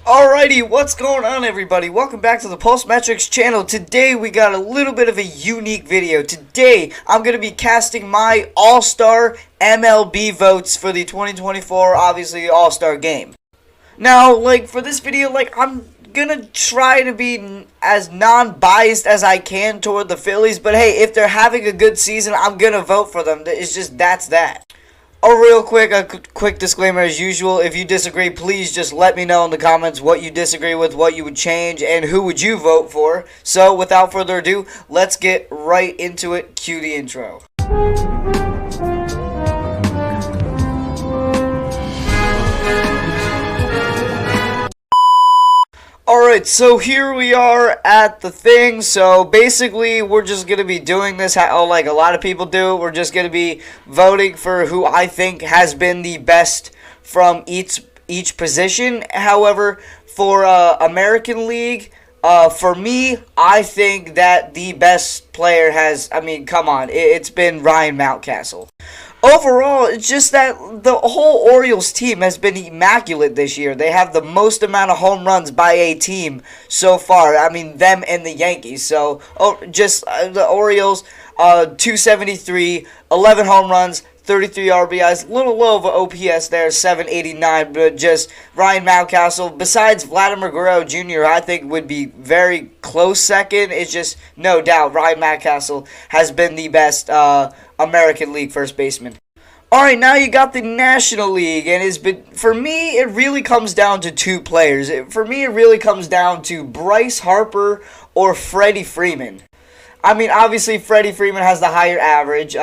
Alrighty, what's going on, everybody? Welcome back to the Pulse Metrics channel. Today we got a little bit of a unique video. Today I'm going to be casting my All-Star MLB votes for the 2024, obviously, All-Star game. Now, for this video, I'm gonna try to be as non-biased as I can toward the Phillies, but hey, if they're having a good season, I'm gonna vote for them. It's just, that's that. Oh, a quick disclaimer as usual. If you disagree, please just let me know in the comments what you disagree with, what you would change, and who would you vote for. So, without further ado, let's get right into it. Cue the intro. Alright, so here we are at the thing. So basically we're just going to be doing this like a lot of people do. We're just going to be voting for who I think has been the best from each position. However, for American League, for me, I think that the best player come on, it's been Ryan Mountcastle. Overall, it's just that the whole Orioles team has been immaculate this year. They have the most amount of home runs by a team so far. Them and the Yankees. So, the Orioles, 273, 11 home runs, 33 RBIs, a little low of an OPS there, 789, but just Ryan Mountcastle, besides Vladimir Guerrero Jr., I think would be very close second. It's just, no doubt, Ryan Mountcastle has been the best American League first baseman. Alright, now you got the National League, and for me, it really comes down to two players. For me, it really comes down to Bryce Harper or Freddie Freeman. Obviously, Freddie Freeman has the higher average.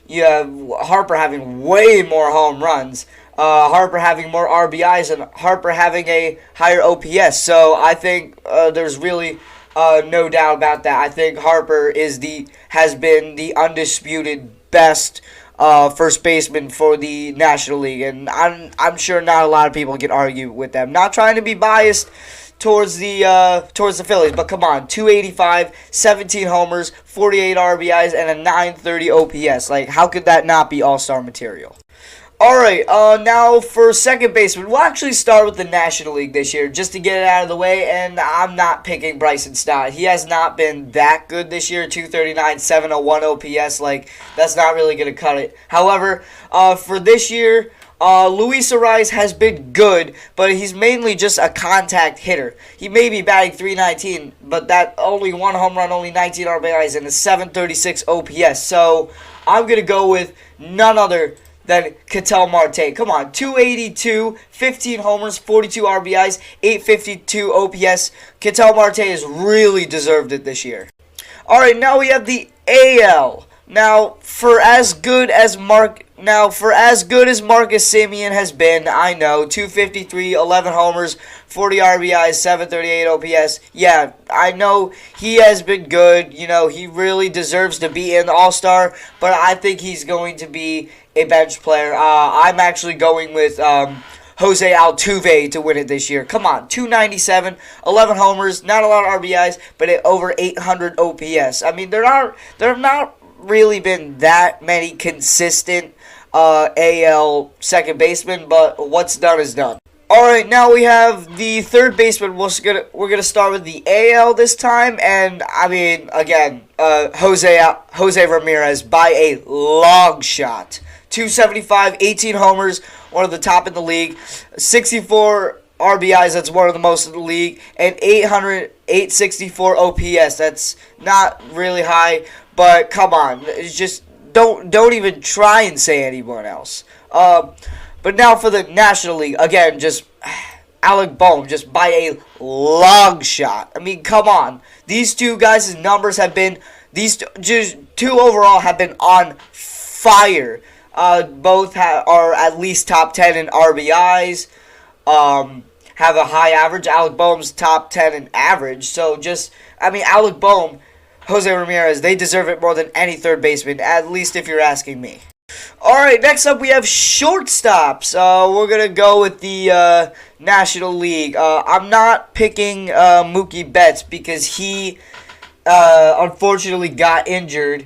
You have Harper having way more home runs, Harper having more RBIs, and Harper having a higher OPS. So I think there's really no doubt about that. I think Harper has been the undisputed best first baseman for the National League, and I'm sure not a lot of people can argue with them. Not trying to be biased towards the Phillies, but come on, 285, 17 homers, 48 RBIs, and a 930 OPS. How could that not be all-star material? Alright, now for second baseman, we'll actually start with the National League this year, just to get it out of the way, and I'm not picking Bryson Stott. He has not been that good this year, 239, 701 OPS, that's not really going to cut it. However, for this year, Luis Ariz has been good, but he's mainly just a contact hitter. He may be batting .319, but that only one home run, only 19 RBIs, and a 736 OPS. So I'm going to go with none other than Ketel Marte. Come on, 282, 15 homers, 42 RBIs, 852 OPS. Ketel Marte has really deserved it this year. Alright, now we have the AL. Now, for as good as Marcus Semien has been, I know, 253, 11 homers, 40 RBIs, 738 OPS. Yeah, I know he has been good. He really deserves to be in the All-Star, but I think he's going to be a bench player. I'm actually going with Jose Altuve to win it this year. Come on, 297, 11 homers, not a lot of RBIs, but over 800 OPS. There have not really been that many consistent AL second basemen, but what's done is done. Alright, now we have the third baseman. We're gonna start with the AL this time, and again, Jose Ramirez by a long shot. 275, 18 homers, one of the top in the league, 64 RBIs, that's one of the most in the league, and 864 OPS. That's not really high, but come on, it's just don't even try and say anyone else. But now for the National League, again, just Alec Bohm, just by a long shot. Come on, these two guys' numbers have been two overall have been on fire. Both are at least top 10 in RBIs. Have a high average. Alec Bohm's top 10 in average. So Alec Bohm, Jose Ramirez, they deserve it more than any third baseman, at least if you're asking me. Alright, next up we have shortstops. We're going to go with the National League. I'm not picking Mookie Betts because he unfortunately got injured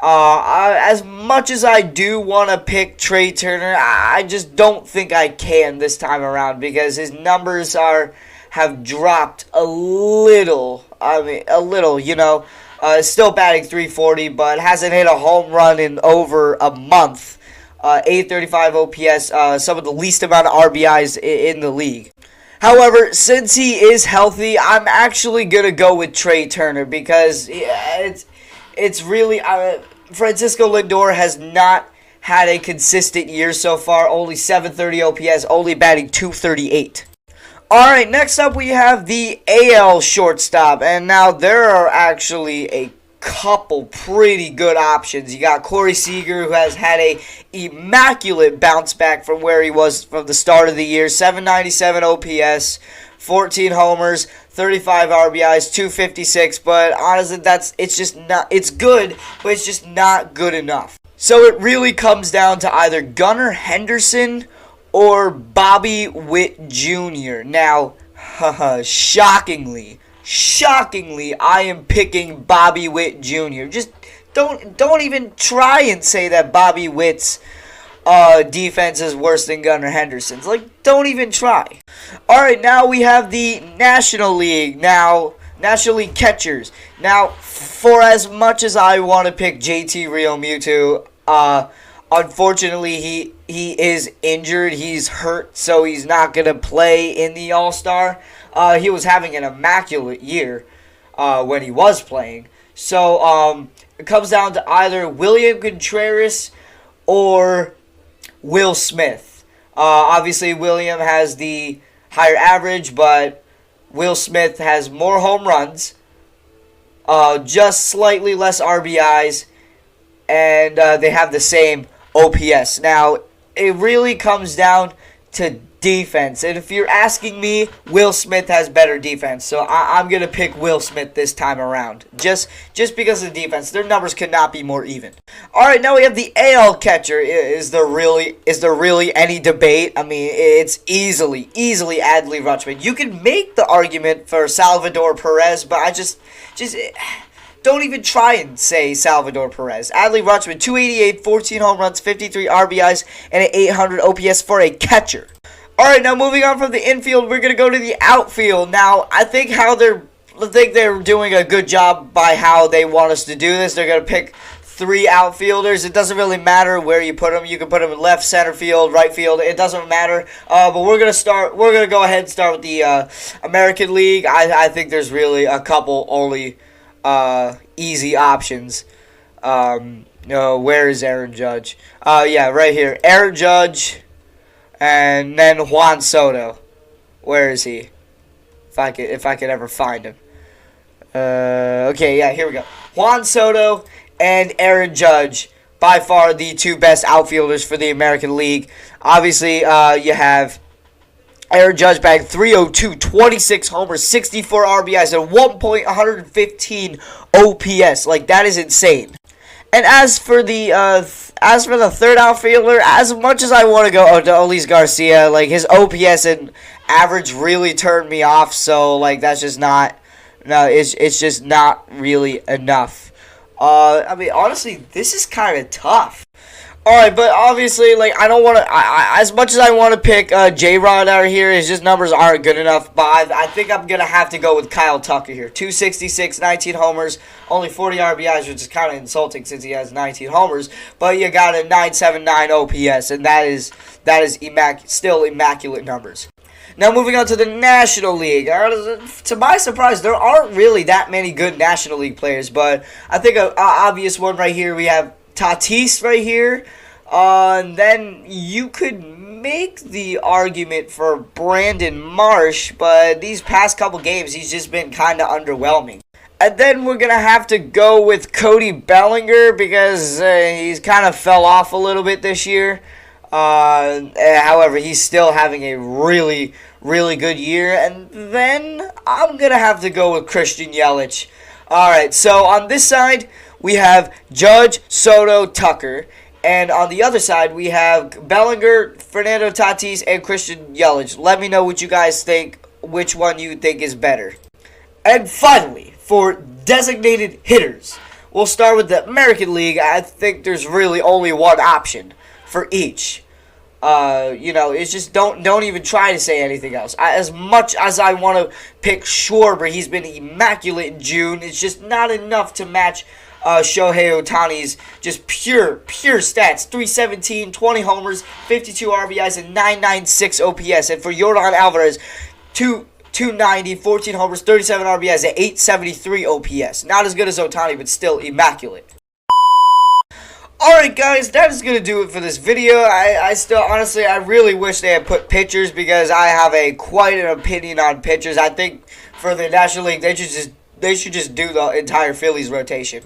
As much as I do want to pick Trey Turner, I just don't think I can this time around because his numbers have dropped a little. I mean, a little, still batting 340, but hasn't hit a home run in over a month. 835 OPS, some of the least amount of RBIs in the league. However, since he is healthy, I'm actually going to go with Trey Turner because it's really... Francisco Lindor has not had a consistent year so far. Only 730 OPS, only batting 238. Alright, next up we have the AL shortstop. And now there are actually a couple pretty good options. You got Corey Seager, who has had a immaculate bounce back from where he was from the start of the year. 797 OPS, 14 homers, 35 RBIs, 256. But honestly, it's good, but it's just not good enough. So it really comes down to either Gunnar Henderson or Bobby Witt Jr. Now, shockingly, I am picking Bobby Witt Jr. Just don't even try and say that Bobby Witt's defense is worse than Gunnar Henderson's. Like, don't even try. Alright, now we have the National League. Now, National League catchers. Now, for as much as I want to pick JT Realmuto, unfortunately, he is injured. He's hurt, so he's not going to play in the All-Star. He was having an immaculate year when he was playing. So it comes down to either William Contreras or Will Smith. Obviously, William has the higher average, but Will Smith has more home runs, just slightly less RBIs, and they have the same OPS. Now, it really comes down to defense. And if you're asking me, Will Smith has better defense. So I'm going to pick Will Smith this time around. Just because of the defense. Their numbers could not be more even. Alright, now we have the AL catcher. Is there really any debate? I mean, it's easily Adley Rutschman. You can make the argument for Salvador Perez, but I just don't even try and say Salvador Perez. Adley Rutschman, 288, 14 home runs, 53 RBIs, and an 800 OPS for a catcher. Alright, now moving on from the infield, we're going to go to the outfield. Now, I think they're doing a good job by how they want us to do this. They're going to pick 3 outfielders. It doesn't really matter where you put them. You can put them in left, center field, right field. It doesn't matter. But we're going to go ahead and start with the American League. I think there's really a couple only easy options. Where is Aaron Judge? Yeah, right here. Aaron Judge. And then Juan Soto. Where is he? If I could ever find him. Okay, yeah, here we go. Juan Soto and Aaron Judge, by far the 2 best outfielders for the American League. Obviously, you have Aaron Judge batting 302, 26 homers, 64 RBIs, and 1.115 OPS. Like, that is insane. And as for the third outfielder, as much as I want to go Odalis Garcia, like, his OPS and average really turned me off. So, like, that's just not. No, it's just not really enough. I mean, honestly, this is kind of tough. Alright, but obviously, like, I don't want to, as much as I want to pick J-Rod out here, his just numbers aren't good enough, but I think I'm going to have to go with Kyle Tucker here. 266, 19 homers, only 40 RBIs, which is kind of insulting since he has 19 homers, but you got a 979 OPS, and that is still immaculate numbers. Now moving on to the National League. To my surprise, there aren't really that many good National League players, but I think an obvious one right here, we have Tatis right here. And then you could make the argument for Brandon Marsh, but these past couple games, he's just been kind of underwhelming. And then we're going to have to go with Cody Bellinger because he's kind of fell off a little bit this year. However, he's still having a really, really good year. And then I'm going to have to go with Christian Yelich. Alright, so on this side, we have Judge, Soto, Tucker. And on the other side, we have Bellinger, Fernando Tatis, and Christian Yelich. Let me know what you guys think, which one you think is better. And finally, for designated hitters, we'll start with the American League. I think there's really only one option for each. It's just don't even try to say anything else. As much as I want to pick Schwarber, he's been immaculate in June. It's just not enough to match Shohei Ohtani's just pure stats. 317, 20 homers, 52 RBIs, and 996 OPS. And for Yordan Alvarez, 290, 14 homers, 37 RBIs, and 873 OPS. Not as good as Ohtani, but still immaculate. Alright guys, that is going to do it for this video. I still, honestly, I really wish they had put pitchers because I have quite an opinion on pitchers. I think for the National League, they should just do the entire Phillies rotation.